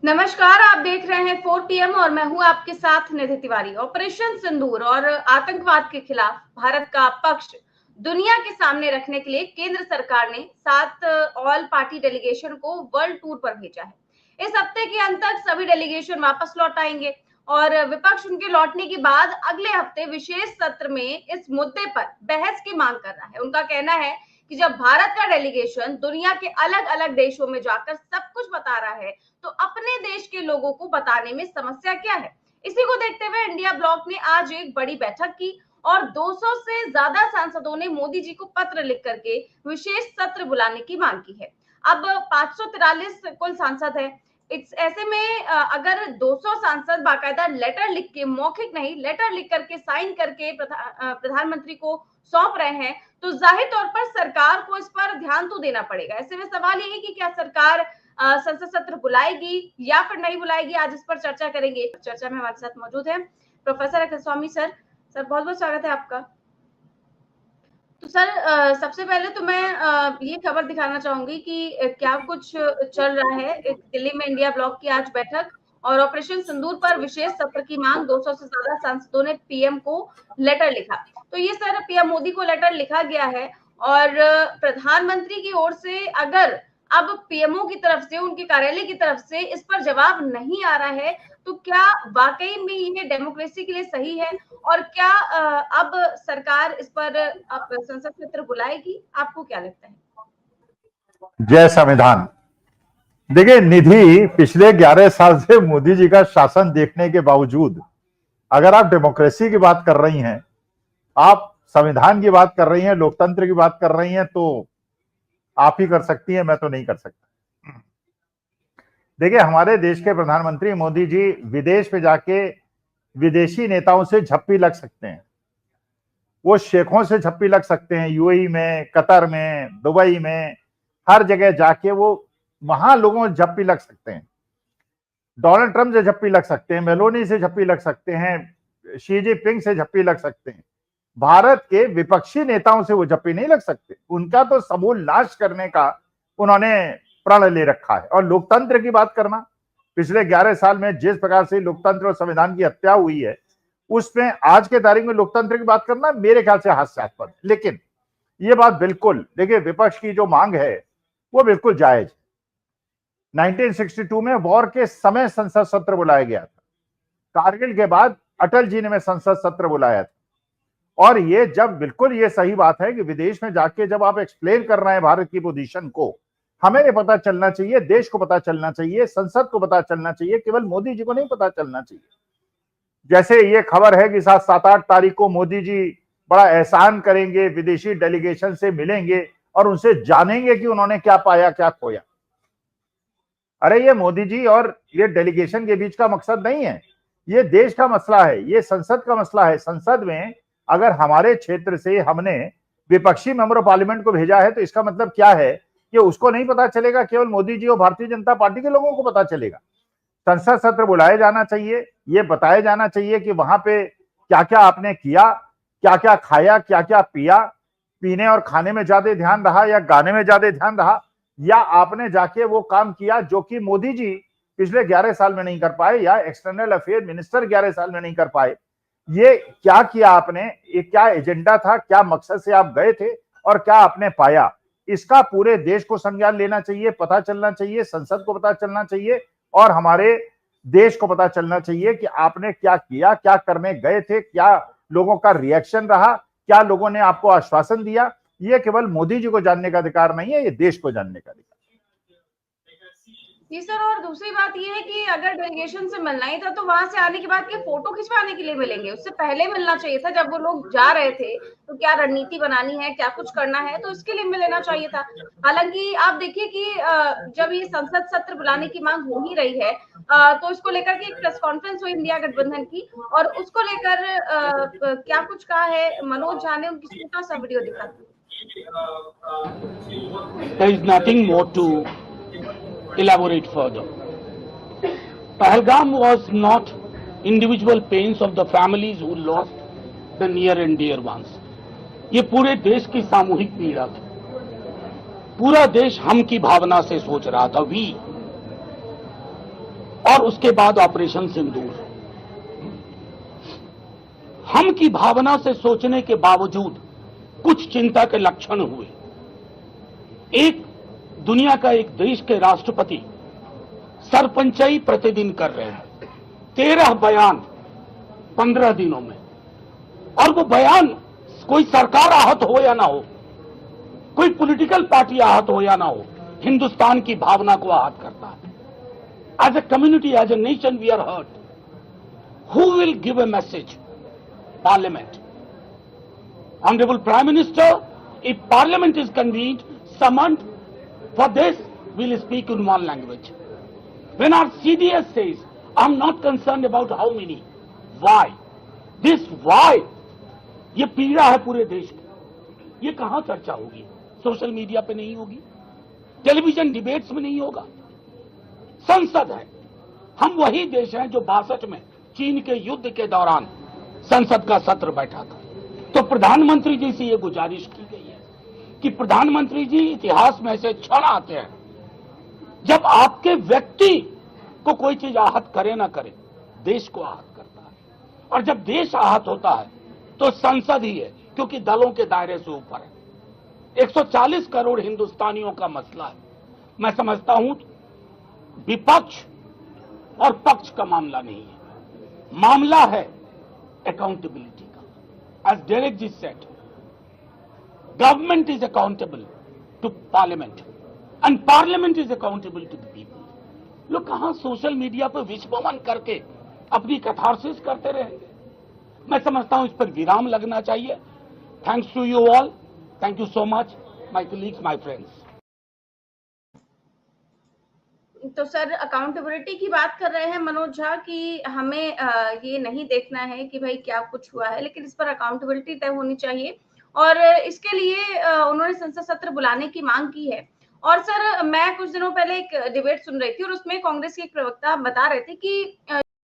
नमस्कार, आप देख रहे हैं 4 PM और मैं हूं आपके साथ निधि तिवारी। ऑपरेशन सिंदूर और आतंकवाद के खिलाफ भारत का पक्ष दुनिया के सामने रखने के लिए केंद्र सरकार ने 7 ऑल पार्टी डेलीगेशन को वर्ल्ड टूर पर भेजा है। इस हफ्ते के अंत तक सभी डेलीगेशन वापस लौट आएंगे और विपक्ष उनके लौटने के बाद अगले हफ्ते विशेष सत्र में इस मुद्दे पर बहस की मांग कर रहा है। उनका कहना है कि जब भारत का डेलीगेशन दुनिया के अलग अलग देशों में जाकर सब कुछ बता रहा है तो अपने देश के लोगों को बताने में समस्या क्या है। इसी को देखते हुए इंडिया ब्लॉक ने आज एक बड़ी बैठक की और 200 से ज्यादा सांसदों ने मोदी जी को पत्र लिख करके विशेष सत्र बुलाने की मांग की है। अब 543 कुल सांसद है। ऐसे में अगर 200 सांसद बाकायदा लेटर लिख के, मौखिक नहीं लेटर लिख करके, साइन करके प्रधानमंत्री को सौंप रहे हैं तो जाहिर तौर पर सरकार को इस पर ध्यान तो देना पड़ेगा। ऐसे में सवाल ये है कि क्या सरकार संसद सत्र बुलाएगी या फिर नहीं बुलाएगी। आज इस पर चर्चा करेंगे। चर्चा में हमारे साथ मौजूद है प्रोफेसर अखिल स्वामी सर। सर बहुत बहुत स्वागत है आपका। तो सर सबसे पहले तो मैं ये खबर दिखाना चाहूंगी कि क्या कुछ चल रहा है। दिल्ली में इंडिया ब्लॉक की आज बैठक और ऑपरेशन सिंदूर पर विशेष सत्र की मांग, 200 से ज्यादा सांसदों ने पीएम को लेटर लिखा। तो ये सर पीएम मोदी को लेटर लिखा गया है और प्रधानमंत्री की ओर से अगर अब पीएमओ की तरफ से, उनके कार्यालय की तरफ से इस पर जवाब नहीं आ रहा है तो क्या वाकई में ये डेमोक्रेसी के लिए सही है और क्या अब सरकार इस पर अब संसद सत्र बुलाएगी? आपको क्या लगता है? जय संविधान। देखिए निधि, पिछले 11 साल से मोदी जी का शासन देखने के बावजूद अगर आप डेमोक्रेसी की बात कर रही हैं, आप संविधान की बात कर रही हैं, लोकतंत्र की बात कर रही हैं, तो आप ही कर सकती हैं, मैं तो नहीं कर सकता। देखिए, हमारे देश के प्रधानमंत्री मोदी जी विदेश पे जाके विदेशी नेताओं से झप्पी लग सकते हैं, वो शेखों से झप्पी लग सकते हैं, यूएई में, कतर में, दुबई में, हर जगह जाके वो वहां लोगों से झप्पी लग सकते हैं। डोनाल्ड ट्रंप से झप्पी लग सकते हैं, मेलोनी से झप्पी लग सकते हैं, शी जिनपिंग से झप्पी लग सकते हैं। भारत के विपक्षी नेताओं से वो झप्पी नहीं लग सकते। उनका तो समूल नाश करने का उन्होंने प्रण ले रखा है। और लोकतंत्र की बात करना, पिछले 11 साल में जिस प्रकार से लोकतंत्र और संविधान की हत्या हुई है, उसमें आज के तारीख में लोकतंत्र की बात करना मेरे ख्याल से हास्यास्पद। लेकिन ये बात बिल्कुल, देखिए, विपक्ष की जो मांग है वो बिल्कुल जायज है। 1962 में वॉर के समय संसद सत्र बुलाया गया था। कारगिल के बाद अटल जी ने संसद सत्र बुलाया था। और ये जब बिल्कुल ये सही बात है कि विदेश में जाके जब आप एक्सप्लेन कर रहे हैं भारत की पोजीशन को, हमें ये पता चलना चाहिए, देश को पता चलना चाहिए, संसद को पता चलना चाहिए, केवल मोदी जी को नहीं पता चलना चाहिए। जैसे ये खबर है कि 7-8 तारीख को मोदी जी बड़ा एहसान करेंगे, विदेशी डेलीगेशन से मिलेंगे और उनसे जानेंगे कि उन्होंने क्या पाया, क्या खोया। अरे ये मोदी जी और ये डेलीगेशन के बीच का मकसद नहीं है, ये देश का मसला है, ये संसद का मसला है। संसद में अगर हमारे क्षेत्र से हमने विपक्षी मेंबर ऑफ पार्लियामेंट को भेजा है तो इसका मतलब क्या है कि उसको नहीं पता चलेगा, केवल मोदी जी और भारतीय जनता पार्टी के लोगों को पता चलेगा। संसद सत्र बुलाया जाना चाहिए, ये बताया जाना चाहिए कि वहां पे क्या क्या आपने किया, क्या क्या खाया, क्या क्या पिया, पीने और खाने में ज्यादा ध्यान रहा या गाने में ज्यादा ध्यान रहा, या आपने जाके वो काम किया जो कि मोदी जी पिछले 11 साल में नहीं कर पाए या एक्सटर्नल अफेयर मिनिस्टर 11 साल में नहीं कर पाए। ये क्या किया आपने, ये क्या एजेंडा था, क्या मकसद से आप गए थे और क्या आपने पाया, इसका पूरे देश को संज्ञान लेना चाहिए, पता चलना चाहिए, संसद को पता चलना चाहिए और हमारे देश को पता चलना चाहिए कि आपने क्या किया, क्या करने गए थे, क्या लोगों का रिएक्शन रहा, क्या लोगों ने आपको आश्वासन दिया। ये केवल मोदी जी को जानने का अधिकार नहीं है, ये देश को जानने का अधिकार। जी सर, और दूसरी बात ये है कि अगर डेलीगेशन से मिलना ही था तो वहां से आने के बाद के फोटो खिंचवाने के लिए मिलेंगे, उससे पहले मिलना चाहिए था। जब वो लोग जा रहे थे तो क्या रणनीति बनानी है, क्या कुछ करना है, तो इसके लिए मिल लेना चाहिए था। हालांकि आप देखिए कि जब ये संसद सत्र बुलाने की मांग हो ही रही है तो इसको लेकर के एक प्रेस कॉन्फ्रेंस हुई इंडिया गठबंधन की और उसको लेकर क्या कुछ कहा है मनोज झा ने, उनकी छोटा सा वीडियो दिखा। There is nothing more to elaborate further. Pahalgam was not individual pains of the families who lost the near and dear ones. ये पूरे देश की सामूहिक पीड़ा थी। पूरा देश हम की भावना से सोच रहा था, वी। और उसके बाद ऑपरेशन सिंदूर। हम की भावना से सोचने के बावजूद कुछ चिंता के लक्षण हुए। एक, दुनिया का एक देश के राष्ट्रपति सरपंचाई प्रतिदिन कर रहे हैं, 13 बयान 15 दिनों में, और वो बयान कोई सरकार आहत हो या ना हो, कोई पॉलिटिकल पार्टी आहत हो या ना हो, हिंदुस्तान की भावना को आहत करता है। As a community, as a nation, we are hurt. Who will give a message? Parliament. Honorable Prime Minister, if Parliament is convened, summoned for this, we'll speak in one language. When our CDS says, I'm not concerned about how many, why? This why? ये पीड़ा है पूरे देश की। ये कहां चर्चा होगी? सोशल मीडिया पे नहीं होगी, टेलीविजन डिबेट्स में नहीं होगा। संसद है। हम वही देश हैं जो 62 में चीन के युद्ध के दौरान संसद का सत्र बैठा था। तो प्रधानमंत्री जी से यह गुजारिश की गई है कि प्रधानमंत्री जी, इतिहास में ऐसे क्षण आते हैं जब आपके व्यक्ति को कोई चीज आहत करे ना करे, देश को आहत करता है। और जब देश आहत होता है तो संसद ही है, क्योंकि दलों के दायरे से ऊपर है। 140 करोड़ हिंदुस्तानियों का मसला है। मैं समझता हूं विपक्ष और पक्ष का मामला नहीं है, मामला है accountability का। As Derek ji said, government is accountable to parliament and parliament is accountable to the people. लोग कहां सोशल मीडिया पर विश्वमन करके अपनी कैथारसिस करते रहेंगे? मैं समझता हूं इस पर विराम लगना चाहिए। Thanks to you all, thank you so much, my colleagues, my friends. तो सर, अकाउंटेबिलिटी की बात कर रहे हैं मनोज झा कि हमें ये नहीं देखना है कि भाई क्या कुछ हुआ है, लेकिन इस पर अकाउंटेबिलिटी तय होनी चाहिए, और इसके लिए उन्होंने संसद सत्र बुलाने की मांग की है। और सर, मैं कुछ दिनों पहले एक डिबेट सुन रही थी और उसमें कांग्रेस के एक प्रवक्ता बता रहे थे कि